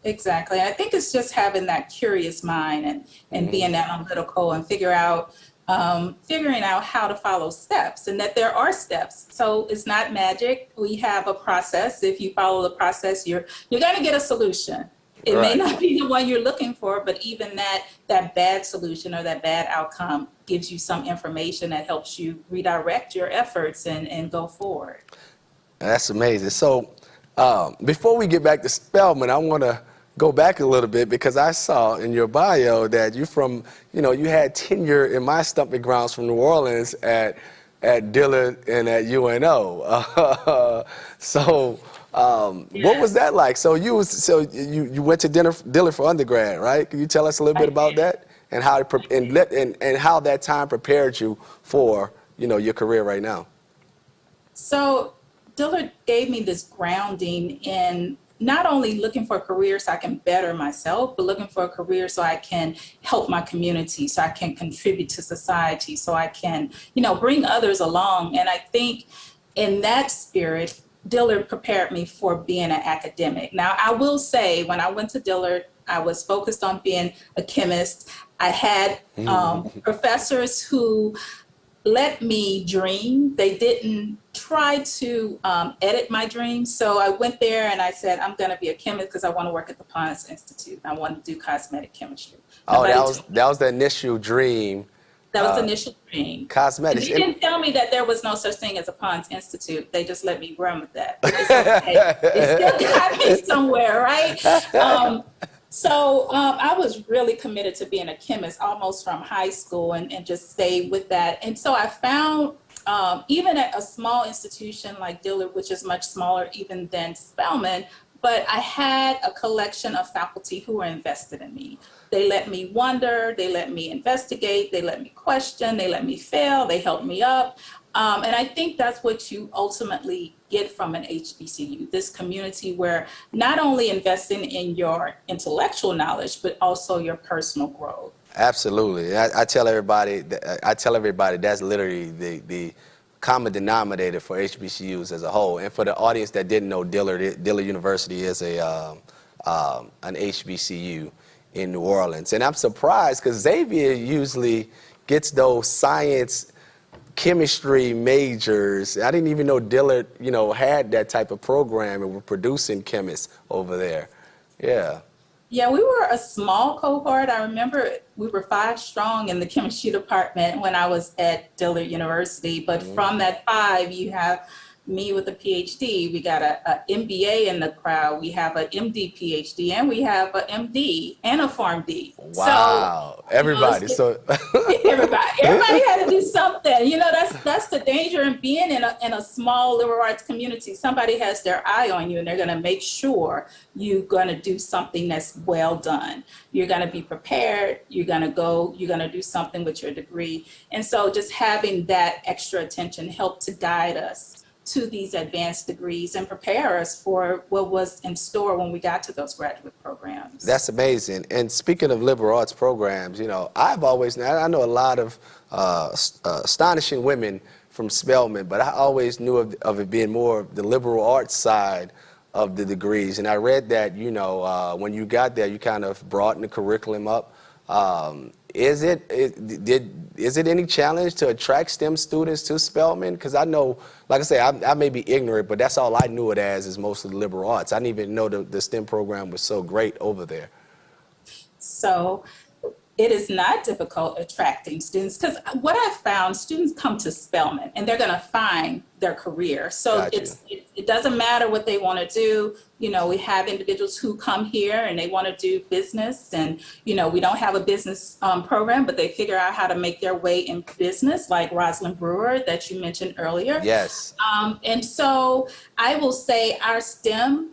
Exactly. I think it's just having that curious mind and being analytical and figuring out how to follow steps, and that there are steps. So it's not magic. We have a process. If you follow the process, you're going to get a solution. It may not be the one you're looking for, but even that bad solution or that bad outcome gives you some information that helps you redirect your efforts and go forward. That's amazing. So before we get back to Spelman, I want to go back a little bit, because I saw in your bio that you had tenure in my stomping grounds from New Orleans at Dillard and at UNO. What was that like? So you went to Dillard for undergrad, right? Can you tell us a little bit about that and how how that time prepared you for your career right now? So Dillard gave me this grounding in not only looking for a career so I can better myself, but looking for a career so I can help my community, so I can contribute to society, so I can, bring others along. And I think in that spirit, Dillard prepared me for being an academic. Now, I will say, when I went to Dillard, I was focused on being a chemist. I had professors who let me dream. They didn't try to edit my dreams. So I went there and I said, I'm going to be a chemist because I want to work at the Ponce Institute. I want to do cosmetic chemistry. Oh, that was the initial dream. That was the initial dream. Cosmetics. They didn't tell me that there was no such thing as a Ponce Institute. They just let me run with that. It's okay. It still got me somewhere, right? I was really committed to being a chemist almost from high school and just stayed with that. And so I found, even at a small institution like Dillard, which is much smaller even than Spelman, but I had a collection of faculty who were invested in me. They let me wonder, they let me investigate, they let me question, they let me fail, they helped me up. And I think that's what you ultimately get from an HBCU, this community where not only investing in your intellectual knowledge, but also your personal growth. Absolutely. I tell everybody that's literally the common denominator for HBCUs as a whole. And for the audience that didn't know, Dillard University is an HBCU in New Orleans. And I'm surprised because Xavier usually gets those science, chemistry majors. I didn't even know Dillard, had that type of program and were producing chemists over there. Yeah. Yeah, we were a small cohort. I remember we were 5 strong in the chemistry department when I was at Dillard University. But from that 5, you have me with a Ph.D. We got a MBA in the crowd. We have an MD PhD, and we have an MD and a PharmD. Wow. So, everybody. Everybody had to do something. That's the danger in being in a small liberal arts community. Somebody has their eye on you, and they're going to make sure you're going to do something that's well done. You're going to be prepared. You're going to do something with your degree. And so just having that extra attention helped to guide us to these advanced degrees and prepare us for what was in store when we got to those graduate programs. That's amazing. And speaking of liberal arts programs, I know a lot of astonishing women from Spelman, but I always knew of it being more of the liberal arts side of the degrees. And I read that, when you got there, you kind of broadened the curriculum up. Is it any challenge to attract STEM students to Spelman? Because I know, like I say, I may be ignorant, but that's all I knew it as is most of the liberal arts. I didn't even know the STEM program was so great over there. So It is not difficult attracting students because what I've found, students come to Spelman and they're going to find their career. So it doesn't matter what they want to do. You know, we have individuals who come here and they want to do business, and, you know, we don't have a business program, but they figure out how to make their way in business, like Rosalind Brewer that you mentioned earlier. Yes. And so I will say our STEM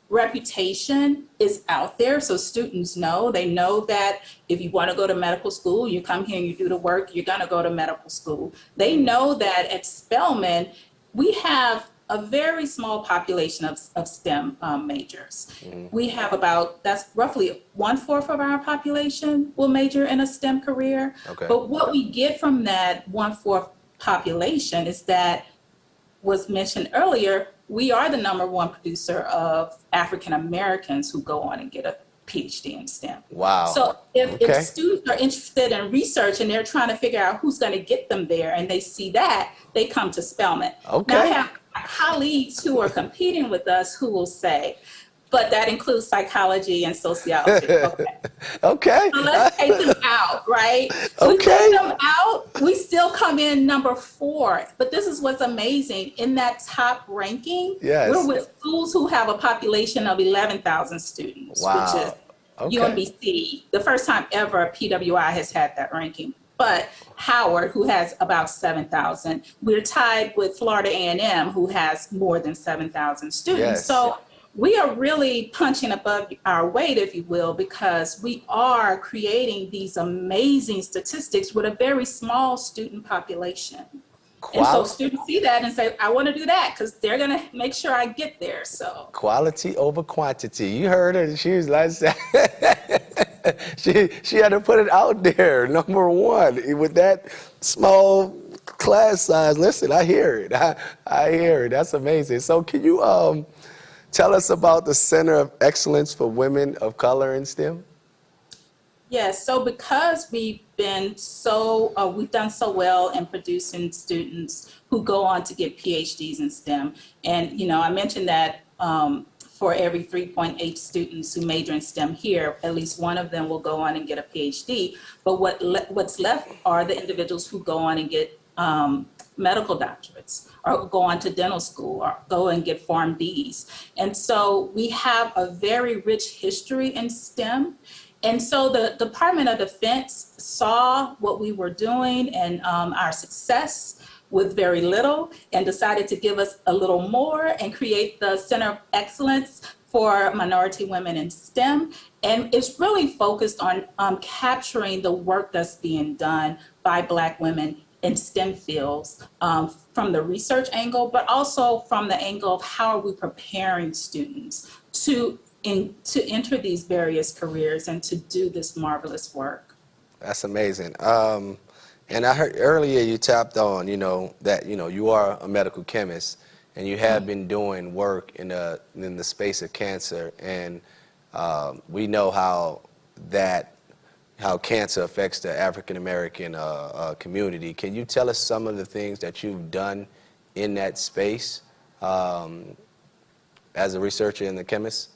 reputation is out there, so students know. They know that if you want to go to medical school, you come here and you do the work, you're going to go to medical school. They know that at Spelman, we have a very small population of STEM majors. We have that's roughly 1/4 of our population will major in a STEM career. Okay. But what we get from that 1/4 population is that was mentioned earlier, we are the #1 producer of African Americans who go on and get a PhD in STEM. Wow. So if students are interested in research and they're trying to figure out who's going to get them there, and they see that, they come to Spelman. Okay. Now I have colleagues who are competing with us who will say, but that includes psychology and sociology. Okay. Okay. So let's take them out, right? Okay. We take them out, we still come in #4. But this is what's amazing. In that top ranking, Yes. we're with schools who have a population of 11,000 students, Wow. which is UMBC. The first time ever PWI has had that ranking. But Howard, who has about 7,000, we're tied with Florida A&M, who has more than 7,000 students. Yes. So we are really punching above our weight, if you will, because we are creating these amazing statistics with a very small student population. And so students see that and say, I want to do that because they're going to make sure I get there. So quality over quantity. You heard her. She was like, she had to put it out there. #1 with that small class size. Listen, I hear it. I hear it. That's amazing. So can you tell us about the Center of Excellence for Women of Color in STEM? Yes, so because we've done so well in producing students who go on to get PhDs in STEM. And, you know, I mentioned that for every 3.8 students who major in STEM here, at least one of them will go on and get a PhD. But what's left are the individuals who go on and get medical doctorates, or go on to dental school, or go and get PharmDs. And so we have a very rich history in STEM. And so the Department of Defense saw what we were doing and our success with very little, and decided to give us a little more and create the Center of Excellence for Minority Women in STEM. And it's really focused on capturing the work that's being done by Black women in STEM fields from the research angle, but also from the angle of how are we preparing students to enter these various careers and to do this marvelous work. That's amazing. And I heard earlier you tapped on, that, you are a medical chemist and you have been doing work in the space of cancer. And we know how cancer affects the African-American community. Can you tell us some of the things that you've done in that space as a researcher and a chemist?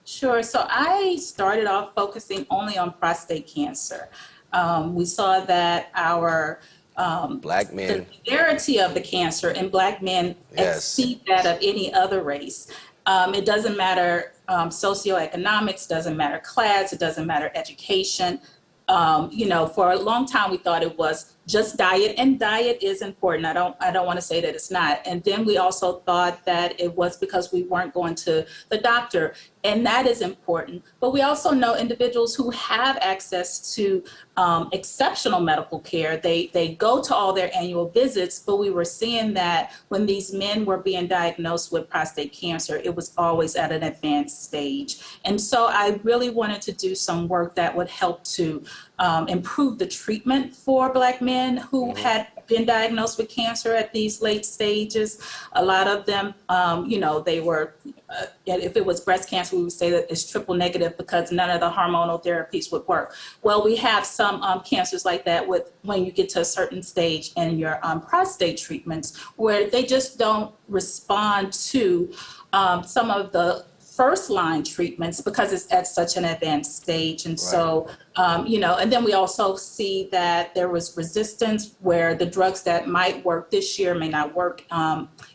Sure. So I started off focusing only on prostate cancer. We saw that our Black men, the severity of the cancer in Black men exceed that of any other race. It doesn't matter socioeconomics, doesn't matter class, it doesn't matter education. For a long time we thought it was just diet, and diet is important. I don't want to say that it's not. And then we also thought that it was because we weren't going to the doctor, and that is important. But we also know individuals who have access to exceptional medical care. They go to all their annual visits, but we were seeing that when these men were being diagnosed with prostate cancer, it was always at an advanced stage. And so I really wanted to do some work that would help to improve the treatment for Black men who had been diagnosed with cancer at these late stages. A lot of them, they were, if it was breast cancer, we would say that it's triple negative because none of the hormonal therapies would work. Well, we have some cancers like that when you get to a certain stage in your prostate treatments where they just don't respond to some of the first line treatments because it's at such an advanced stage. And so, and then we also see that there was resistance where the drugs that might work this year may not work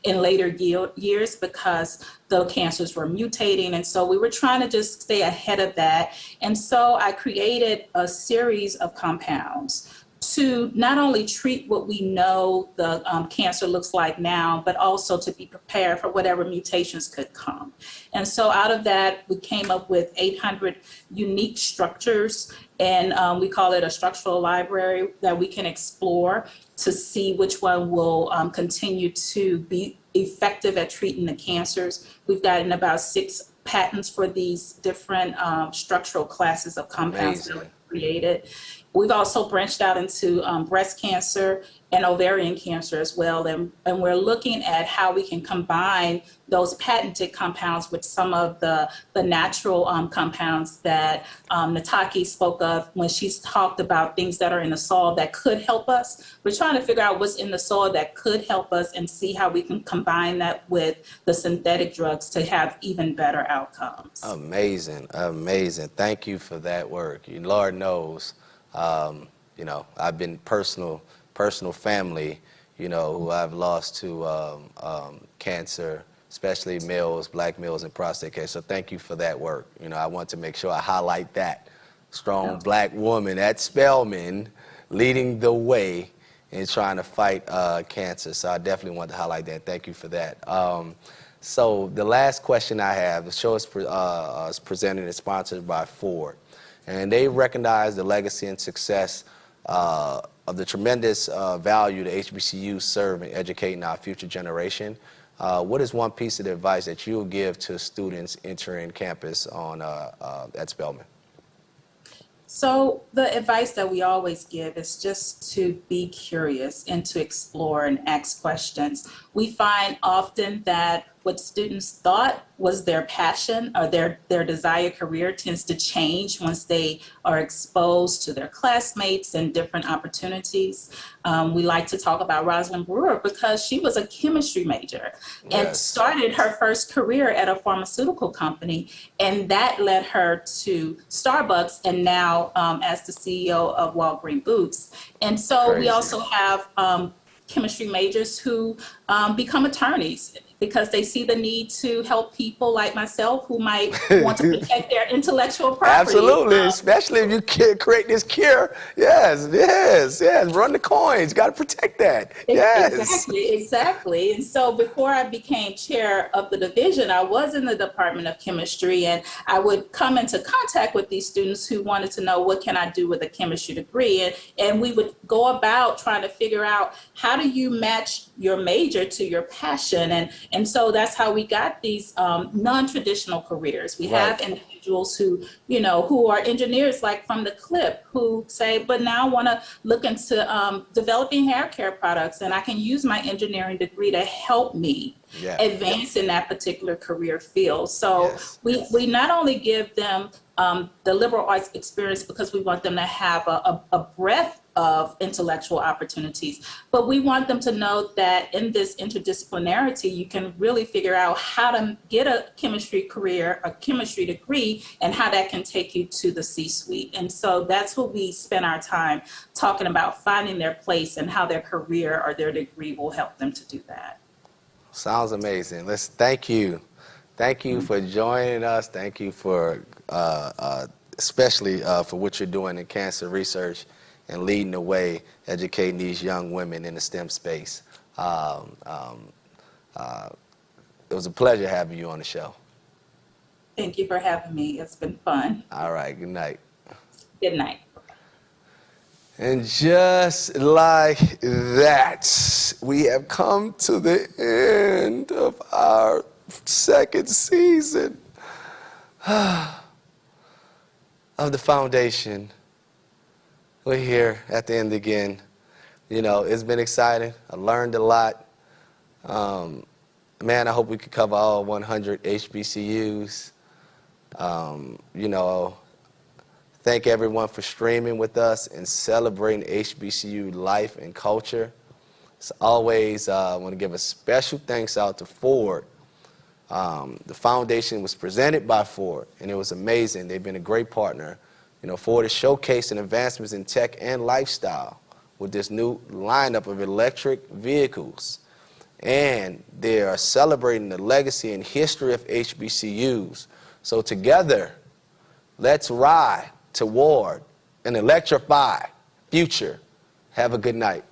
in later years because the cancers were mutating. And so we were trying to just stay ahead of that. And so I created a series of compounds to not only treat what we know the cancer looks like now, but also to be prepared for whatever mutations could come. And so out of that, we came up with 800 unique structures, and we call it a structural library that we can explore to see which one will continue to be effective at treating the cancers. We've gotten about 6 patents for these different structural classes of compounds that we created. We've also branched out into breast cancer and ovarian cancer as well. And we're looking at how we can combine those patented compounds with some of the natural compounds that Nataki spoke of when she's talked about things that are in the soil that could help us. We're trying to figure out what's in the soil that could help us and see how we can combine that with the synthetic drugs to have even better outcomes. Amazing, amazing. Thank you for that work. Lord knows, I've been personal family, who I've lost to cancer, especially males, black males, and prostate cancer. So thank you for that work. I want to make sure I highlight that. Strong black woman at Spelman leading the way in trying to fight cancer. So I definitely want to highlight that. Thank you for that. So the last question I have, the show is presented and sponsored by Ford. And they recognize the legacy and success of the tremendous value the HBCUs serve in educating our future generation. What is one piece of advice that you'll give to students entering campus at Spelman? So the advice that we always give is just to be curious and to explore and ask questions. We find often that what students thought was their passion or their desired career tends to change once they are exposed to their classmates and different opportunities. We like to talk about Rosalind Brewer because she was a chemistry major and started her first career at a pharmaceutical company, and that led her to Starbucks and now as the CEO of Walgreens Boots. And so we also have chemistry majors who become attorneys because they see the need to help people like myself who might want to protect their intellectual property. Absolutely, especially if you create this cure. Yes, run the coins, got to protect that. Yes. Exactly. And so before I became chair of the division, I was in the Department of Chemistry, and I would come into contact with these students who wanted to know what can I do with a chemistry degree. And we would go about trying to figure out how do you match your major to your passion. And so that's how we got these non-traditional careers. We have individuals who, who are engineers like from the clip who say, but now I want to look into developing hair care products, and I can use my engineering degree to help me advance in that particular career field. So we not only give them the liberal arts experience because we want them to have a breadth of intellectual opportunities, but we want them to know that in this interdisciplinarity, you can really figure out how to get a chemistry career, a chemistry degree, and how that can take you to the C-suite. And so that's what we spend our time talking about, finding their place and how their career or their degree will help them to do that. Sounds amazing. Thank you. Thank you for joining us. Thank you for, especially for what you're doing in cancer research and leading the way, educating these young women in the STEM space. It was a pleasure having you on the show. Thank you for having me. It's been fun. All right, good night. Good night. And just like that, we have come to the end of our second season of the foundation. We're here at the end again. It's been exciting. I learned a lot. Man, I hope we could cover all 100 HBCUs. Thank everyone for streaming with us and celebrating HBCU life and culture. As always, I want to give a special thanks out to Ford The foundation was presented by Ford, and it was amazing. They've been a great partner. Ford is showcasing advancements in tech and lifestyle with this new lineup of electric vehicles. And they are celebrating the legacy and history of HBCUs. So together, let's ride toward an electrified future. Have a good night.